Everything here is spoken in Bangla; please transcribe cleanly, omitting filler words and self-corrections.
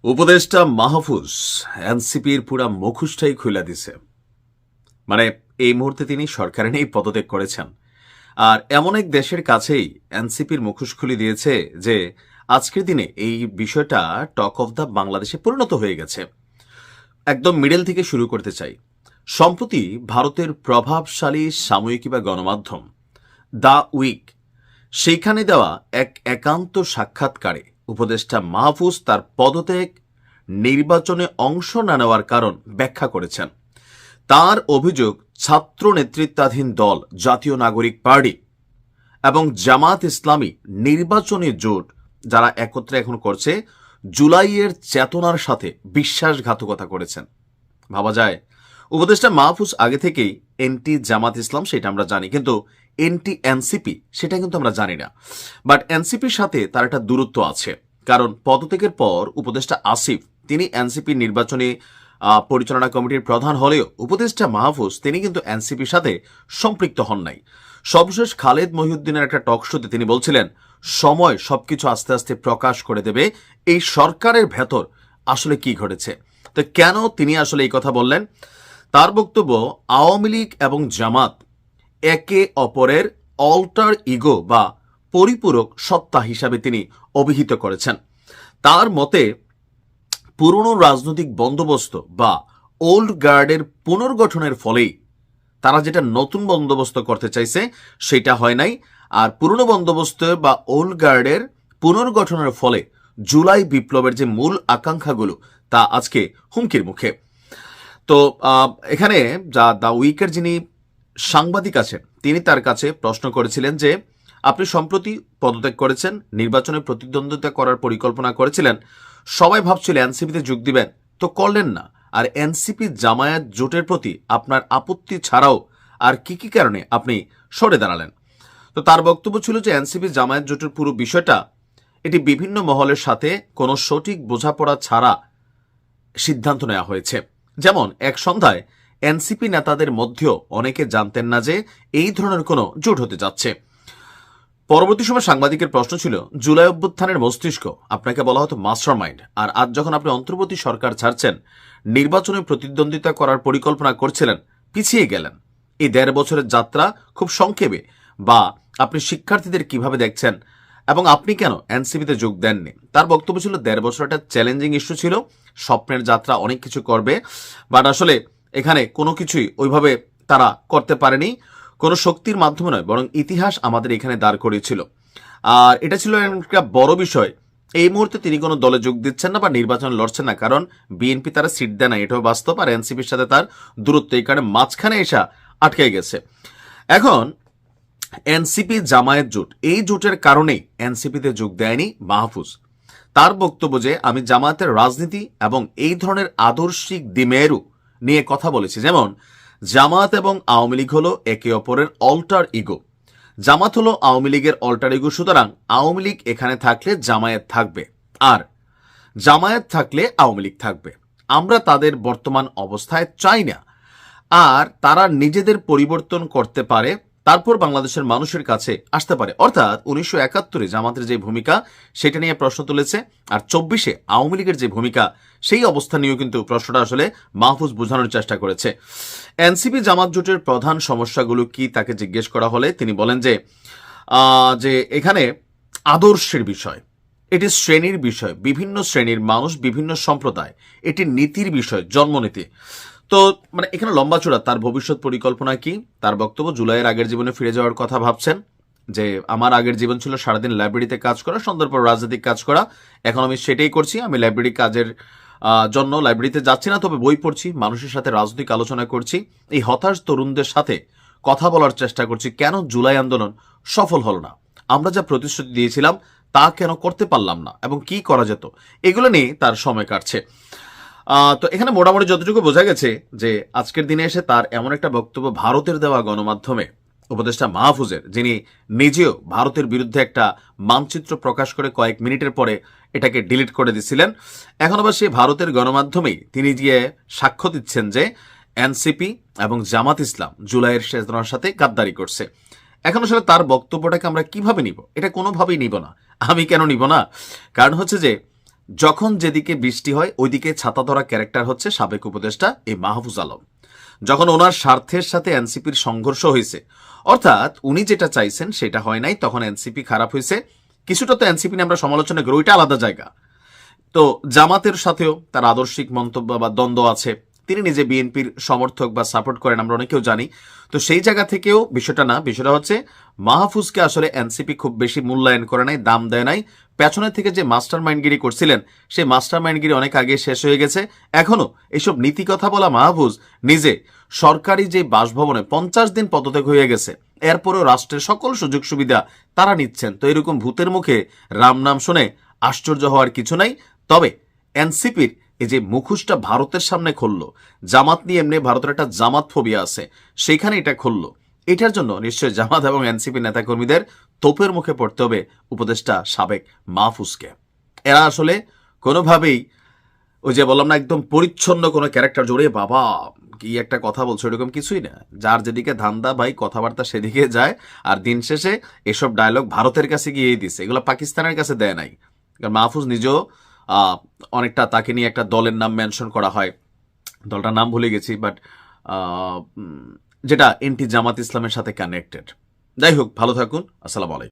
উপদেষ্টা মাহফুজ এনসিপির পুরা মুখোশটাই খুলে দিছে। মানে এই মুহূর্তে তিনি সরকারে নেই, পদত্যাগ করেছেন। আর এমন এক দেশের কাছেই এনসিপির মুখোশ খুলে দিয়েছে যে আজকের দিনে এই বিষয়টা টক অফ দ্য বাংলাদেশে পরিণত হয়ে গেছে। একদম মিডল থেকে শুরু করতে চাই। সম্প্রতি ভারতের প্রভাবশালী সাময়িকী বা গণমাধ্যম দ্য উইক সেইখানে দেওয়া এক একান্ত সাক্ষাৎকারে উপদেষ্টা মাহফুজ তার পদত্যাগ নির্বাচনে অংশ না নেওয়ার কারণ ব্যাখ্যা করেছেন। তার অভিযোগ, ছাত্র নেতৃত্বাধীন দল জাতীয় নাগরিক পার্টি এবং জামাত ইসলামী নির্বাচনী জোট যারা একত্রে এখন করছে, জুলাইয়ের চেতনার সাথে বিশ্বাসঘাতকতা করেছেন। ভাবা যায় উপদেষ্টা মাহফুজ আগে থেকেই এনটি জামাত ইসলাম, সেটা আমরা জানি, কিন্তু এনটি এনসিপি সেটা কিন্তু আমরা জানি না। বাট এনসিপির সাথে তার একটা দূরত্ব আছে, কারণ পদত্যাগের পর উপদেষ্টা আসিফ তিনি এনসিপি নির্বাচনী পরিচালনা কমিটির প্রধান হলেও উপদেষ্টা মাহফুজ তিনি কিন্তু এনসিপির সাথে সম্পৃক্ত হন নাই। সর্বশেষ খালেদ মহিউদ্দিনের একটা টক শোতে তিনি বলছিলেন, সময় সবকিছু আস্তে আস্তে প্রকাশ করে দেবে এই সরকারের ভেতর আসলে কি ঘটেছে। তো কেন তিনি আসলে এই কথা বললেন? তার বক্তব্য, আওয়ামী লীগ এবং জামাত একে অপরের অল্টার ইগো বা পরিপূরক সত্তা হিসাবে তিনি অভিহিত করেছেন। তার মতে পুরনো রাজনৈতিক বন্দোবস্ত বা ওল্ড গার্ডের পুনর্গঠনের ফলেই তারা যেটা নতুন বন্দোবস্ত করতে চাইছে সেটা হয় নাই। আর পুরনো বন্দোবস্ত বা ওল্ড গার্ডের পুনর্গঠনের ফলে জুলাই বিপ্লবের যে মূল আকাঙ্ক্ষাগুলো তা আজকে হুমকির মুখে। তো এখানে যা দ্য উইকের যিনি সাংবাদিক আছেন তিনি তার কাছে প্রশ্ন করেছিলেন যে আপনি সম্প্রতি পদত্যাগ করেছেন, নির্বাচনে প্রতিদ্বন্দ্বিতা করার পরিকল্পনা করেছিলেন, সবাই ভাবছিল এনসিপিতে যোগ দিবেন, তো করলেন না। আর এনসিপি জামায়াত জোটের প্রতি আপনার আপত্তি ছাড়াও আর কি কি কারণে আপনি সরে দাঁড়ালেন? তো তার বক্তব্য ছিল যে এনসিপি জামায়াত জোটের পুরো বিষয়টা এটি বিভিন্ন মহলের সাথে কোনো সঠিক বোঝাপড়া ছাড়া সিদ্ধান্ত নেওয়া হয়েছে। যেমন এক সন্ধ্যায় এনসিপি নেতাদের মধ্যেও অনেকে জানতেন না যে এই ধরনের কোনো জোট হতে যাচ্ছে। পরবর্তী সময় সাংবাদিকের প্রশ্ন ছিল, জুলাই অভ্যুত্থানের মস্তিষ্ক আপনাকে বলা হতো মাস্টার মাইন্ড, আর আজ যখন আপনি অন্তর্বর্তী সরকার ছাড়ছেন, নির্বাচনে প্রতিদ্বন্দ্বিতা করার পরিকল্পনা করছিলেন, পিছিয়ে গেলেন। এই 1.5 বছরের যাত্রা খুব সংক্ষেপে বা আপনি শিক্ষার্থীদের কিভাবে দেখছেন এবং আপনি কেন এনসিপিতে যোগ দেননি? তার বক্তব্য ছিল 1.5 বছর একটা চ্যালেঞ্জিং ইস্যু ছিল, স্বপ্নের যাত্রা অনেক কিছু করবে, বাট আসলে এখানে কোনো কিছুই ওইভাবে তারা করতে পারেনি। কোনো শক্তির মাধ্যমে নয়, বরং ইতিহাস আমাদের এখানে দাঁড় করিয়েছিল। আর এটা ছিল একটা বড় বিষয়। এই মুহূর্তে তিনি কোনো দলে যোগ দিচ্ছেন না বা নির্বাচন লড়ছেন না, কারণ বিএনপি তারা সিট দেয় না, এটাও বাস্তব। আর এনসিপির সাথে তার দূরত্ব এই কারণে মাঝখানে এসে আটকে গেছে। এখন এনসিপি জামায়াত জোট, এই জোটের কারণেই এনসিপিতে যোগ দেয়নি মাহফুজ। তার বক্তব্য যে আমি জামায়াতের রাজনীতি এবং এই ধরনের আদর্শিক দ্বিমেরু নিয়ে কথা বলেছি। যেমন জামায়াত এবং আওয়ামী লীগ হলো একে অপরের অল্টার ইগো। জামাত হলো আওয়ামী লীগের অল্টার ইগো, সুতরাং আওয়ামী লীগ এখানে থাকলে জামায়াত থাকবে, আর জামায়াত থাকলে আওয়ামী লীগ থাকবে। আমরা তাদের বর্তমান অবস্থায় চাই না, আর তারা নিজেদের পরিবর্তন করতে পারে, তারপর বাংলাদেশের মানুষের কাছে আসতে পারে। অর্থাৎ 1971-এ জামাতের যে ভূমিকা সেটা নিয়ে প্রশ্ন তুলেছে, আর 24-এ আওয়ামী লীগের যে ভূমিকা সেই অবস্থা নিয়েও কিন্তু প্রশ্নটা আসলে মাহফুজ বোঝানোর চেষ্টা করেছে। এনসিপি জামাত জোটের প্রধান সমস্যাগুলো কি তাকে জিজ্ঞেস করা হলে তিনি বলেন যে এখানে আদর্শের বিষয়, এটি শ্রেণীর বিষয়, বিভিন্ন শ্রেণীর মানুষ, বিভিন্ন সম্প্রদায়, এটি নীতির বিষয়, জন্মনীতি। তো মানে এখানে লম্বা চূড়া তার ভবিষ্যৎ পরিকল্পনা কি? তার বক্তব্য, জুলাইয়ের আগের জীবনে ফিরে যাওয়ার কথা ভাবছেন, যে আমার আগের জীবন ছিল সারাদিন লাইব্রেরিতে কাজ করা, সন্ধ্যার পর রাজনৈতিক কাজ করা, এখন আমি সেটাই করছি। আমি লাইব্রেরি কাজের জন্য লাইব্রেরিতে যাচ্ছি না, তবে বই পড়ছি, মানুষের সাথে রাজনৈতিক আলোচনা করছি, এই হতাশ তরুণদের সাথে কথা বলার চেষ্টা করছি কেন জুলাই আন্দোলন সফল হলো না, আমরা যা প্রতিশ্রুতি দিয়েছিলাম তা কেন করতে পারলাম না, এবং কি করা যেত, এগুলো নিয়ে তার সময় কাটছে। তো এখানে মোটামুটি যতটুকু বোঝা গেছে যে আজকের দিনে এসে তার এমন একটা বক্তব্য ভারতের দেওয়া গণমাধ্যমে উপদেষ্টা মাহফুজের, যিনি নিজেও ভারতের বিরুদ্ধে একটা মানচিত্র প্রকাশ করে কয়েক মিনিটের পরে এটাকে ডিলিট করে দিয়েছিলেন, এখন আবার সেই ভারতের গণমাধ্যমেই তিনি গিয়ে সাক্ষ্য দিচ্ছেন যে এনসিপি এবং জামাত ইসলাম জুলাইয়ের চেতনার সাথে গাদ্দারি করছে। এখন আসলে তার বক্তব্যটাকে আমরা কিভাবে নিব? এটা কোনোভাবেই নিব না। আমি কেন নিব না? কারণ হচ্ছে যে যখন যেদিকে বৃষ্টি হয় ওইদিকে ছাতা ধরা ক্যারেক্টার হচ্ছে সাবেক উপদেষ্টা এই মাহফুজ আলম। যখন ওনার স্বার্থের সাথে এনসিপির সংঘর্ষ হয়েছে, অর্থাৎ উনি যেটা চাইছেন সেটা হয় নাই, তখন এনসিপি খারাপ হয়েছে। কিছুটা তো এনসিপি নিয়ে আমরা সমালোচনা করি, ওইটা আলাদা জায়গা। তো জামাতের সাথেও তার আদর্শিক মন্তব্য বা দ্বন্দ্ব আছে, তিনি নিজে বিএনপির সমর্থক বা সাপোর্ট করেন, আমরা অনেকেও জানি। তো সেই জায়গা থেকেও বিষয়টা না, বিষয়টা হচ্ছে মাহফুজকে আসলে এনসিপি খুব বেশি মূল্যায়ন করে নাই, দাম দেয় নাই। পেছনের থেকে যে মাস্টার মাইন্ডগিরি করছিলেন, সেই মাস্টার মাইন্ডগিরি অনেক আগে শেষ হয়ে গেছে। এখনো এইসব নীতি কথা বলা মাহফুজ নিজে সরকারি যে বাসভবনে 50 দিন পদত্যাগ হয়ে গেছে, এরপরেও রাষ্ট্রের সকল সুযোগ সুবিধা তারা নিচ্ছেন। তো এরকম ভূতের মুখে রাম নাম শুনে আশ্চর্য হওয়ার কিছু নাই। তবে এনসিপির এই যে মুখোশটা ভারতের সামনে খুললো, জামাত নিয়ে এমনি ভারতের একটা জামাত ফোবিয়া আছে, সেইখানে এটা খুললো, এটার জন্য নিশ্চয়ই জামাত এবং এনসিপি নেতাকর্মীদের তোপের মুখে পড়তে হবে উপদেষ্টা সাবেক মাহফুজকে। এরা আসলে কোনোভাবেই ওই যে বললাম না, একদম পরিচ্ছন্ন কোনো ক্যারেক্টার জোরে বাবা কি একটা কথা বলছো, এরকম কিছুই না। যার যেদিকে ধান্দা ভাই কথাবার্তা সেদিকে যায়। আর দিন শেষে এসব ডায়লগ ভারতের কাছে গিয়েই দিছে, এগুলো পাকিস্তানের কাছে দেয় নাই। কারণ মাহফুজ নিজেও অনেকটা তাকে নিয়ে একটা দলের নাম মেনশন করা হয়, দলটার নাম ভুলে গেছি, বাট যেটা এনটি জামাত ইসলামের সাথে কানেক্টেড। যাই হোক, ভালো থাকুন, আসসালামু আলাইকুম।